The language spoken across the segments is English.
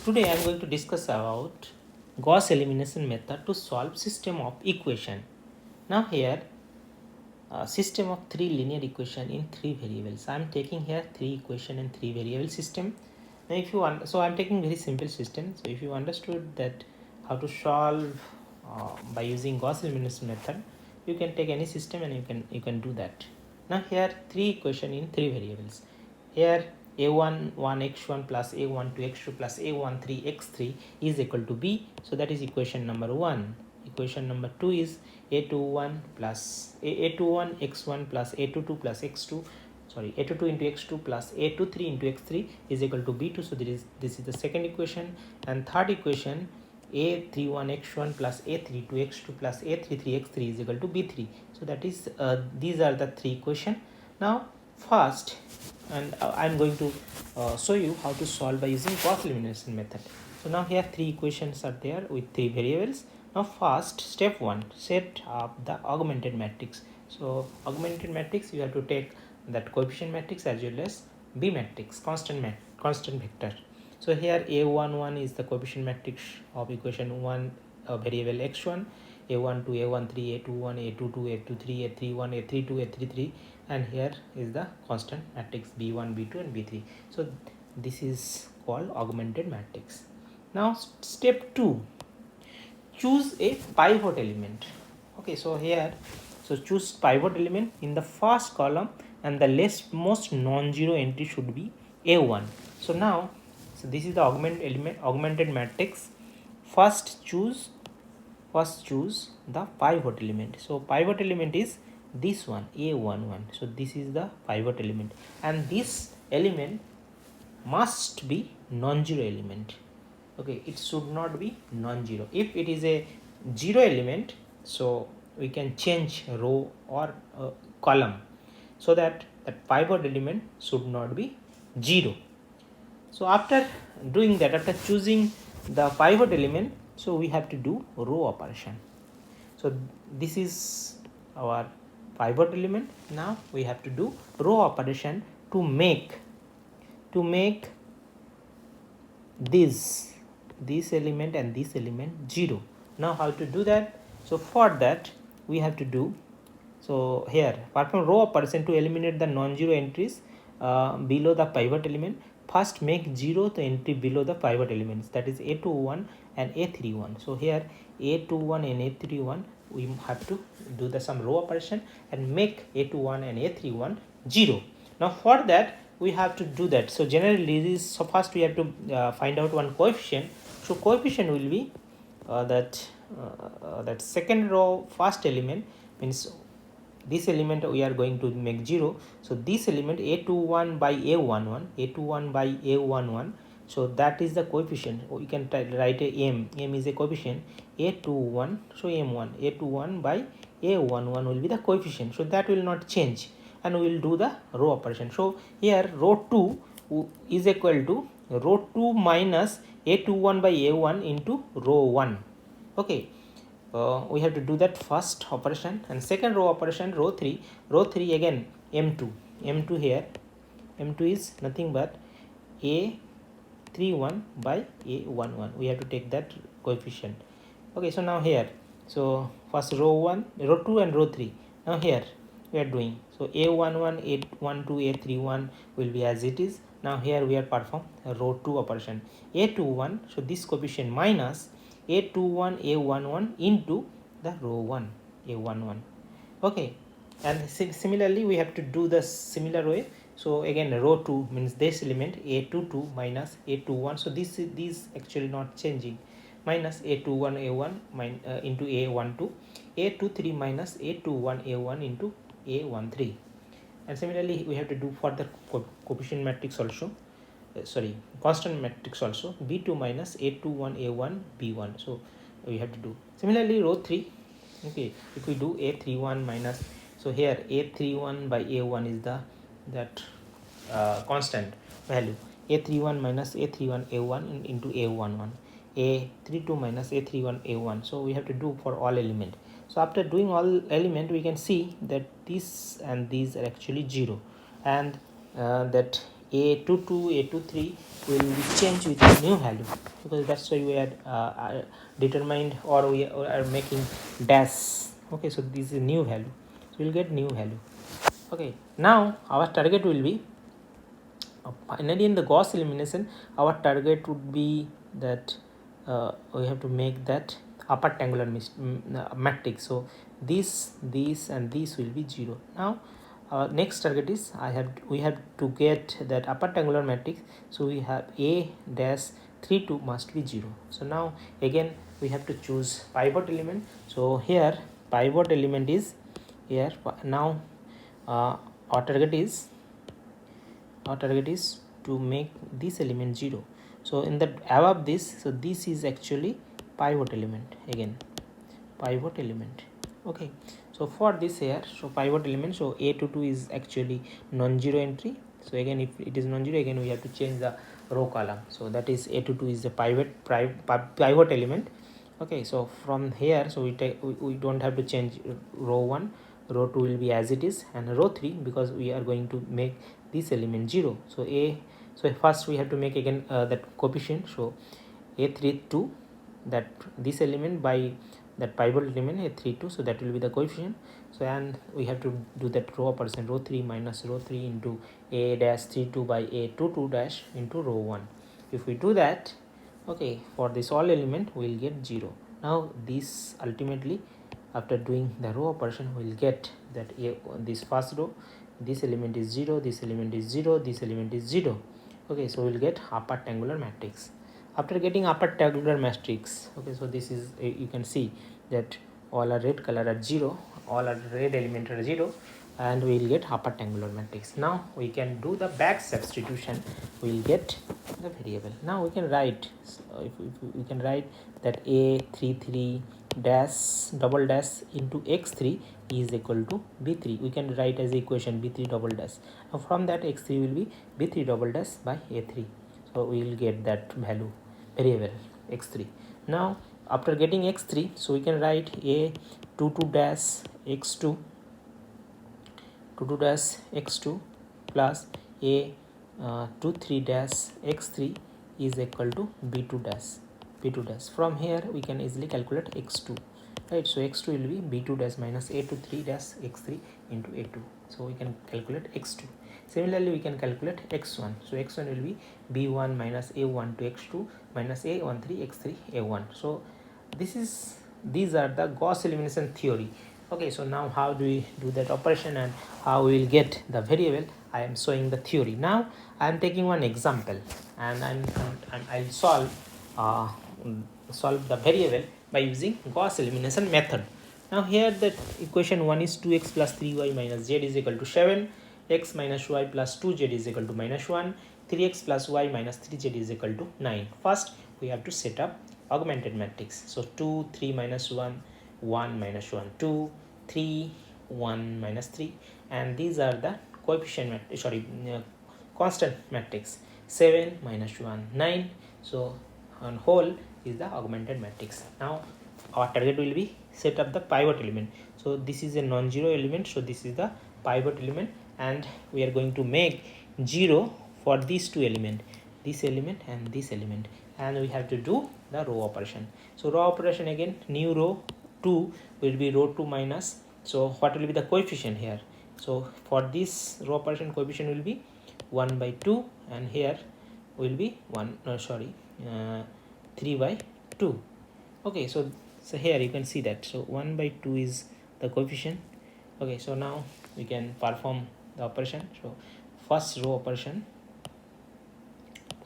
Today I am going to discuss about Gauss elimination method to solve system of equation. Now here system of three linear equation in three variables. I am taking here three equation and three variable system. Now if you want, so I am taking very simple system. So if you understood that how to solve by using Gauss elimination method, you can take any system and you can do that. Now here three equation in three variables. Here a1 1x1 plus a1 2x2 plus a1 3x3 is equal to b. So that is equation number 1. Equation number 2 is a21 plus a21 x1 plus a22 plus x2, sorry, a22 into x2 plus a23 into x3 is equal to b2. So this is the second equation. And third equation, a31 x1 plus a32 x2 plus a33 x3 is equal to b3. So that is these are the three equation. Now first, and I'm going to show you how to solve by using Gauss elimination method. So now here three equations are there with three variables. Now first, step 1, set up the augmented matrix. So augmented matrix, you have to take that coefficient matrix as well as B matrix, constant vector. So here a11 is the coefficient matrix of equation 1 variable x1, a12 a13 a21 a22 a23 a31 a32 a33, and here is the constant matrix b1 b2 and b3. So this is called augmented matrix. Now step 2, choose a pivot element. Okay, so here, so choose pivot element in the first column, and the leftmost non-zero entry should be a1. So now, so this is the augmented matrix. First choose the pivot element. So pivot element is this one, a11. So this is the pivot element, and this element must be non-zero element. Okay, it should not be non-zero. If it is a zero element, so we can change row or column, so that pivot element should not be 0. So after doing that, after choosing the pivot element, so we have to do row operation. So this is our pivot element. Now we have to do row operation to make this element and this element 0. Now how to do that? So for that we have to do, so here perform row operation to eliminate the non-zero entries below the pivot element. First make 0 the entry below the pivot elements, that is a21 and a31. So here a21 and a31, we have to do the some row operation and make a21 and a31 0. Now for that we have to do that. So generally this, so first we have to find out one coefficient. So coefficient will be that second row first element, means this element we are going to make 0. So this element a21 by a11, so that is the coefficient. We can write a m is a coefficient, a21, so a21 by a11 will be the coefficient, so that will not change, and we will do the row operation. So here row 2 is equal to row 2 minus a21 by a1 into row 1. Okay, we have to do that first operation. And second row operation, row 3 again, m2 here, m2 is nothing but a31 by a11. We have to take that coefficient. Okay, so now here, so first row 2 and row 3. Now here we are doing, so a11 a12 a31 will be as it is. Now here we are perform row 2 operation, a21, so this coefficient minus a21 a11 into the row 1 a11. Okay, and similarly we have to do the similar way. So again row 2 means this element a22 minus a21, so this actually not changing, minus a21 a1 into a12, a23 minus a21 a1 into a13. And similarly we have to do for the coefficient matrix also, sorry, constant matrix also, b2 minus a21 a1 b1. So we have to do similarly row 3. Okay, if we do a31 minus, so here a31 by a1 is the that constant value, a31 minus a31 a1 into a11, a32 minus a31 a1. So we have to do for all element. So after doing all element, we can see that this and these are actually 0, and that A22, A23 will be changed with a new value, because that's why we are determined, or we are making dash. Okay, so this is a new value, so we'll get new value. Okay, now our target will be finally in the Gauss elimination, our target would be that we have to make that upper triangular matrix. So this and this will be 0. Now next target is we have to get that upper triangular matrix. So we have a dash 3 2 must be 0. So now again we have to choose pivot element. So here pivot element is here. Now our target is to make this element 0. So in the above this, so this is actually pivot element, again pivot element. Okay, so for this here, so pivot element, so A22 is actually non-zero entry. So again, if it is non-zero, again we have to change the row column. So that is A22 is the pivot element. Okay, so from here, so we don't have to change row 1, row 2 will be as it is, and row 3, because we are going to make this element 0. So first we have to make again that coefficient. So A32, that this element by that pivot element A32, so that will be the coefficient. So and we have to do that row operation, row 3 minus row 3 into A dash 32 by A22 dash into row 1. If we do that, okay, for this all element we will get 0. Now this ultimately, after doing the row operation, we will get that this first row, this element is 0, this element is 0, this element is 0. Okay, so we will get upper triangular matrix. After getting upper triangular matrix, okay, so this is you can see that all are red color are 0, all are red element are 0, and we will get upper triangular matrix. Now we can do the back substitution, we will get the variable. Now we can write, if we can write that A33 dash double dash into x3 is equal to b3. We can write as equation b3 double dash. Now from that, x3 will be b3 double dash by a3. So we will get that value variable x3. Now after getting x3, so we can write a22 dash x2 dash x2 plus a 23 dash x3 is equal to b2 dash. From here we can easily calculate x2, right? So x2 will be b2 dash minus a23 dash x3 into a2. So we can calculate x2. Similarly we can calculate x1. So x1 will be b1 minus a1 to x2 minus a13 x3 a1. So these are the Gauss elimination theory. Okay, so now how do we do that operation and how we will get the variable? I am showing the theory. Now I am taking one example, and I'll solve the variable by using Gauss elimination method. Now here the equation 1 is 2x plus 3y minus z is equal to 7, x minus y plus 2z is equal to minus 1, 3x plus y minus 3z is equal to 9. First we have to set up augmented matrix. So 2, 3 minus 1, 1 minus 1, 2, 3, 1 minus 3, and these are the coefficient constant matrix. 7 minus 1, 9. So on whole is the augmented matrix. Now our target will be set up the pivot element. So this is a non-zero element, so this is the pivot element, and we are going to make 0 for these two elements, this element and this element, and we have to do the row operation. So row operation, again new row 2 will be row 2 minus, so what will be the coefficient here? So for this row operation, coefficient will be 1 by 2, and here will be 3 by 2. Okay, so here you can see that, so 1 by 2 is the coefficient. Okay, so now we can perform the operation. So first row operation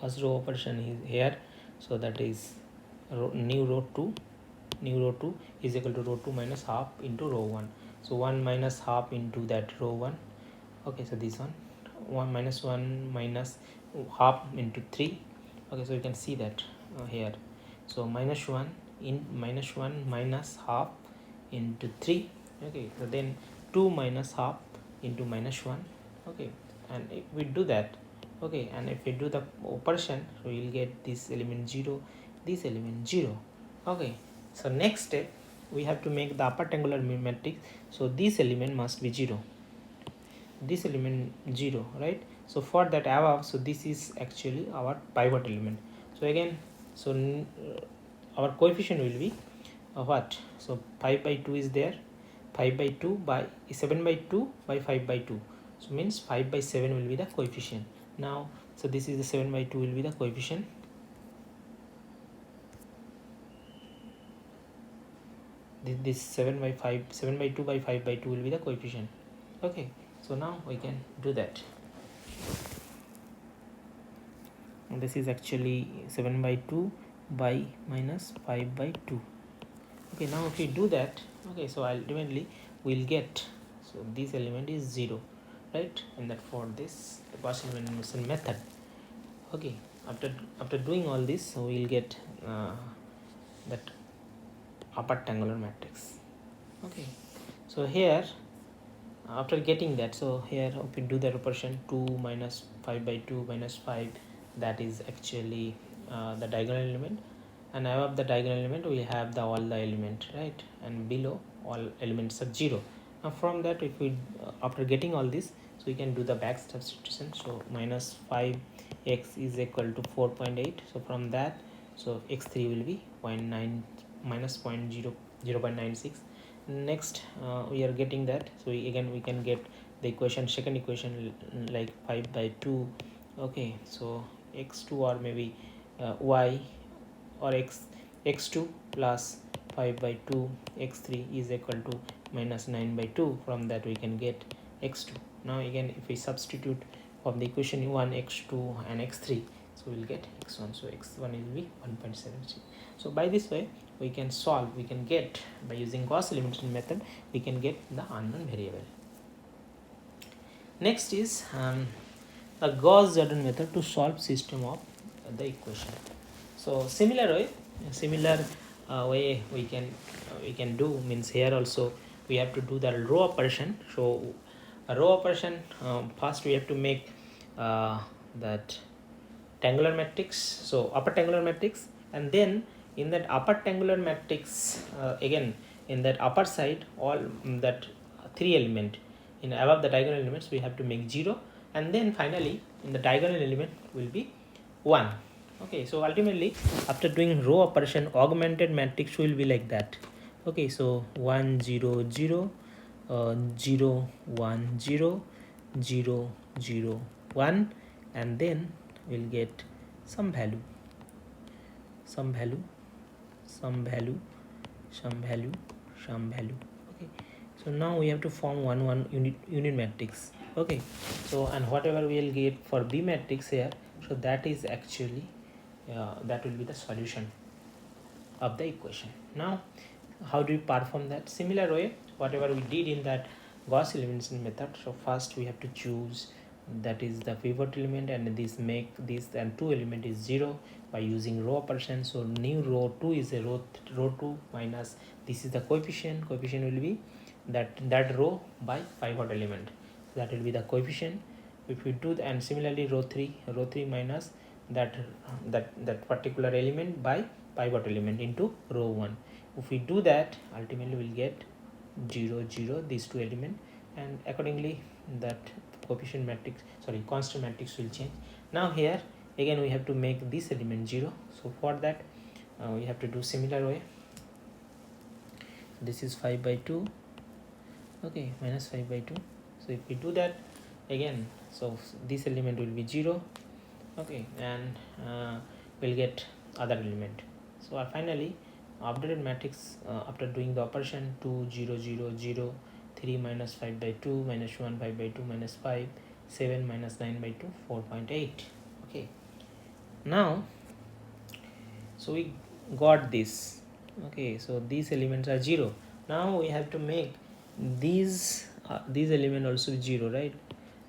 is here, so that is new row 2 is equal to row 2 minus half into row 1. So 1 minus half into that row 1. Okay, so this one minus 1 minus half into 3. Okay, so you can see that here. So minus 1 minus half into 3. Okay, so then 2 minus half into minus 1. Okay, and if we do that, okay, and if we do the operation, so we will get this element 0, this element 0. Okay, so next step we have to make the upper triangular matrix. So this element must be 0, this element 0, right? So for that above, so this is actually our pivot element. So again, so our coefficient will be what? So 5 by 2 is there, 5 by 2 by 7 by 2 by 5 by 2, so means 5 by 7 will be the coefficient. Now so this is the 7 by 2 will be the coefficient. This 7 by 5, 7 by 2 by 5 by 2 will be the coefficient. Okay, so now we can do that. And this is actually 7 by 2 by minus 5 by 2. Okay, now if we do that, okay, so ultimately we'll get, so this element is 0, right? And that for this Gauss elimination method. Okay, after doing all this, so we'll get that upper triangular matrix. Okay, so here after getting that, so here if we do that operation, 2 minus 5 by 2 minus 5, that is actually the diagonal element, and above the diagonal element we have the all the element, right? And below all elements are 0. Now from that, if we after getting all this, so we can do the back substitution. So minus 5x is equal to 4.8. So from that, so x3 will be 0.9 minus 0.96. Next we are getting that, so we can get the equation, second equation, like 5 by 2. Okay, so x2 or maybe y or x2 plus 5 by 2 x3 is equal to minus 9 by 2. From that we can get x2. Now again, if we substitute from the equation 1 x2 and x3, so we'll get x1. So x1 will be 1.76. So by this way we can solve, we can get, by using Gauss elimination method, we can get the unknown variable. Next is a Gauss Jordan method to solve system of the equation. So similar way we can do, means here also we have to do the row operation. So a row operation, first we have to make that triangular matrix, so upper triangular matrix, and then in that upper triangular matrix, again in that upper side, all that 3 element in above the diagonal elements we have to make 0, and then finally in the diagonal element will be 1. Okay, so ultimately after doing row operation, augmented matrix will be like that. Okay, so 1 0 0 0 1 0 0 0 1, and then we'll get some value, some value, some value, some value, some value. Okay, so now we have to form one unit matrix. Okay, so and whatever we'll get for B matrix here, so that is actually that will be the solution of the equation. Now how do we perform that? Similar way whatever we did in that Gauss elimination method. So first we have to choose, that is the pivot element, and this make this and 2 element is 0 by using row operation. So new row 2 is a row 2 minus, this is the coefficient will be that row by pivot element, that will be the coefficient. If we do and similarly row 3 minus that particular element by pivot element into row 1. If we do that, ultimately we'll get 0 0 these 2 elements, and accordingly that coefficient matrix, sorry, constant matrix will change. Now here again we have to make this element 0. So for that we have to do similar way. This is 5 by 2, okay, minus 5 by 2. So if we do that again, so this element will be 0, okay, and we'll get other element. So finally updated matrix after doing the operation 2 0 0 0 3 minus 5 by 2 minus 1 5 by 2 minus 5 7 minus 9 by 2 4.8. Okay, now so we got this. Okay, so these elements are 0. Now we have to make these element also 0, right?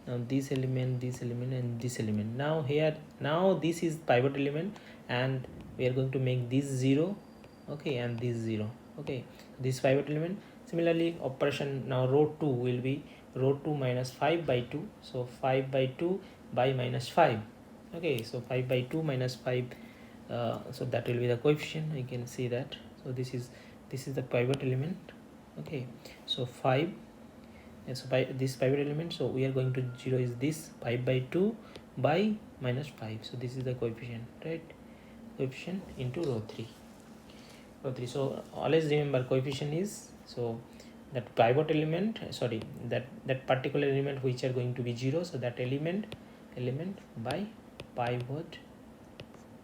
Now this element and this element. Now here, now this is pivot element, and we are going to make this 0, okay, and this 0. Okay, this pivot element. Similarly operation, now row 2 will be row 2 minus 5 by 2. So 5 by 2 by minus 5. Okay, so 5 by 2 minus 5, so that will be the coefficient. You can see that. So this is the pivot element. Okay, so 5 so by this pivot element, so we are going to 0 is this 5 by 2 by minus 5. So this is the coefficient, right? Coefficient into row 3. So always remember coefficient is, so that pivot element, sorry, that particular element which are going to be 0, so that element by pivot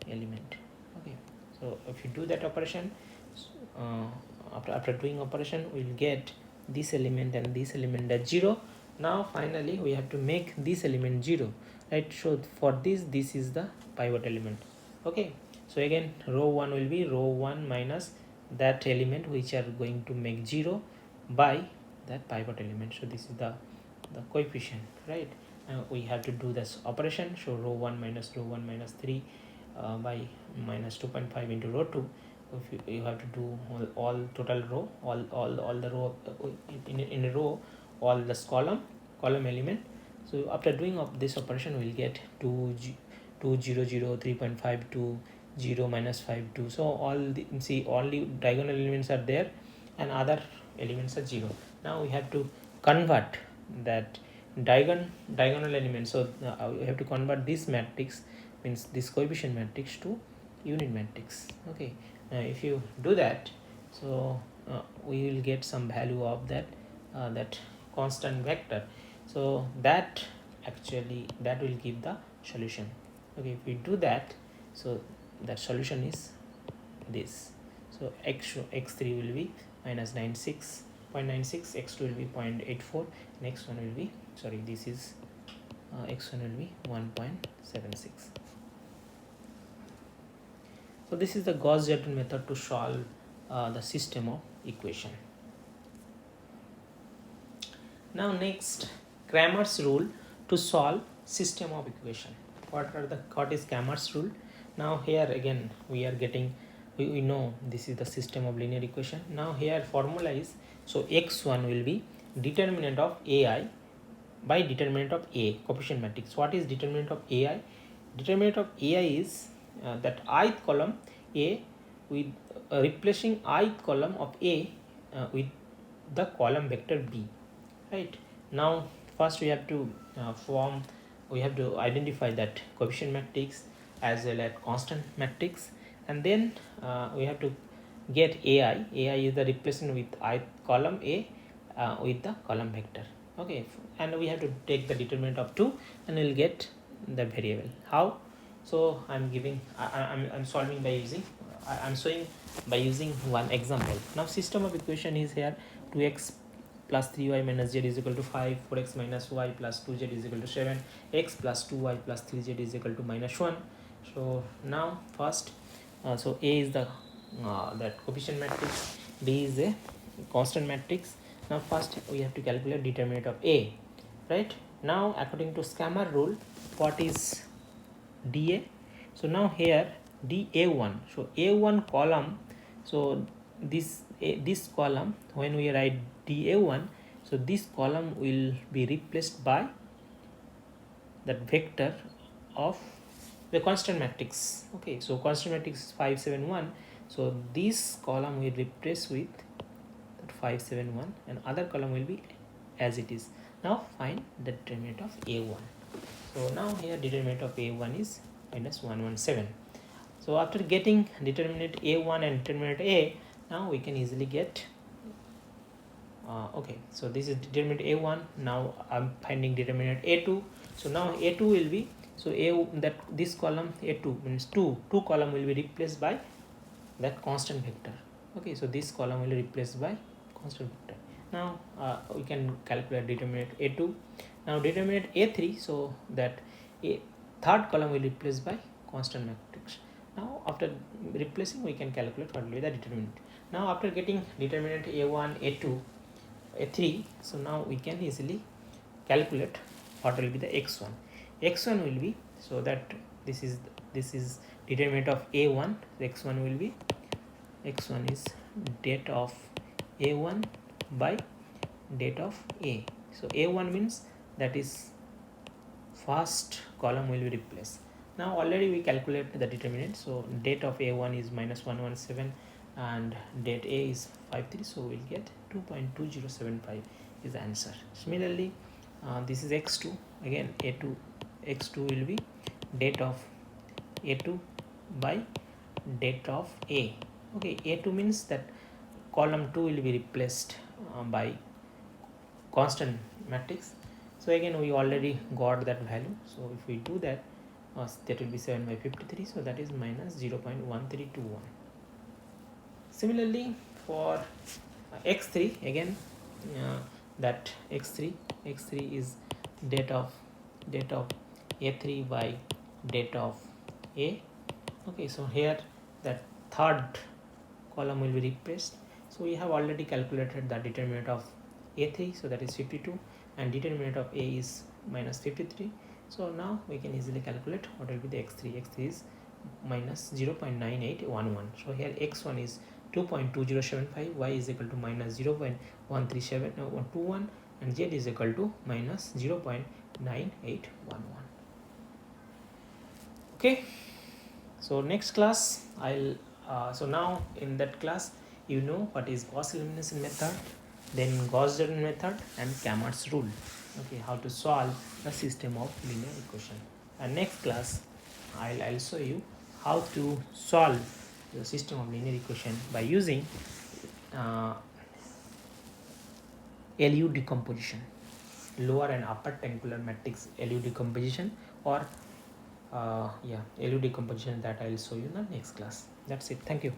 element. Okay, so if you do that operation, uh, after doing operation, we'll get this element and this element at 0. Now finally we have to make this element 0, right? So for this is the pivot element. Okay, so again row 1 will be row 1 minus that element which are going to make 0 by that pivot element. So this is the coefficient, right? We have to do this operation. So row 1 minus 3 by minus 2.5 into row 2. If you have to do all total row, all the row in a row, all this column element. So after doing of this operation, we'll get 2 0 0 3.5 to 0 minus 5 2. So all the, see, only diagonal elements are there and other elements are 0. Now we have to convert that diagonal element. So we have to convert this matrix, means this coefficient matrix, to unit matrix. Okay, now if you do that, so we will get some value of that constant vector. So that actually that will give the solution. Okay, if we do that, so that solution is this. So x3 will be minus 96.96, x2 will be 0.84, and x1 will be, sorry, this is x1 will be 1.76. So this is the Gauss Jordon method to solve the system of equation. Now next, Cramer's rule to solve system of equation. What is Cramer's rule? Now here again we are getting, we know this is the system of linear equation. Now here formula is, so x1 will be determinant of ai by determinant of a, coefficient matrix. What is determinant of ai? Determinant of ai is that ith column a with replacing ith column of a with the column vector b, right? Now first we have to we have to identify that coefficient matrix as well as constant matrix, and then we have to get ai. Ai is the replacement with ith column a with the column vector. Okay, and we have to take the determinant of 2 and we'll get the variable. How? So I'm solving by using, I'm showing by using one example. Now system of equation is here 2x plus 3y minus z is equal to 5, 4x minus y plus 2z is equal to 7, x plus 2y plus 3z is equal to minus 1. So now first, so a is the that coefficient matrix, b is a constant matrix. Now first we have to calculate determinant of a, right? Now according to Cramer rule, what is dA? So now here dA1, so a1 column, so this column, when we write dA1, so this column will be replaced by that vector of the constant matrix. Okay, so constant matrix is 5 7 1, so this column will replace with that 5 7 1 and other column will be as it is. Now find the determinant of a1. So now here determinant of a1 is minus 117. So after getting determinant a1 and determinant a, now we can easily get okay, so this is determinant a1. Now I'm finding determinant a2. So now a2 will be, so that this column a2 means 2 column will be replaced by that constant vector. Okay, so this column will be replaced by constant vector. Now we can calculate determinant a2. Now determinant a3, so that a third column will be replaced by constant matrix. Now after replacing, we can calculate what will be the determinant. Now after getting determinant a1, a2, a3, so now we can easily calculate what will be the x1. X1 will be, so that this is determinant of a1, x1 will be, x1 is date of a1 by date of a. So a1 means that is first column will be replaced. Now already we calculate the determinant, so date of a1 is minus 117 and date a is 53, so we'll get 2.2075. is the answer. Similarly, this is x2. Again, a2 x2 will be date of a2 by date of a. Okay, a2 means that column 2 will be replaced by constant matrix. So again, we already got that value. So if we do that, that will be 7 by 53. So that is minus 0.1321. Similarly, for x3, again, that x3 is date of a3 by date of a. Okay, so here that third column will be replaced. So we have already calculated the determinant of a3, so that is 52, and determinant of a is minus 53. So now we can easily calculate what will be the x3. x3 is minus 0.9811. So here x1 is 2.2075, y is equal to minus 0.13721, and z is equal to minus 0.9811. Okay, so next class I'll so now in that class you know what is Gauss elimination method, then Gauss Jordan method, and Cramer's rule. Okay, how to solve the system of linear equation. And next class I'll show you how to solve the system of linear equation by using LU decomposition, lower and upper triangular matrix LU decomposition, or LU decomposition, that I'll show you in the next class. That's it. Thank you.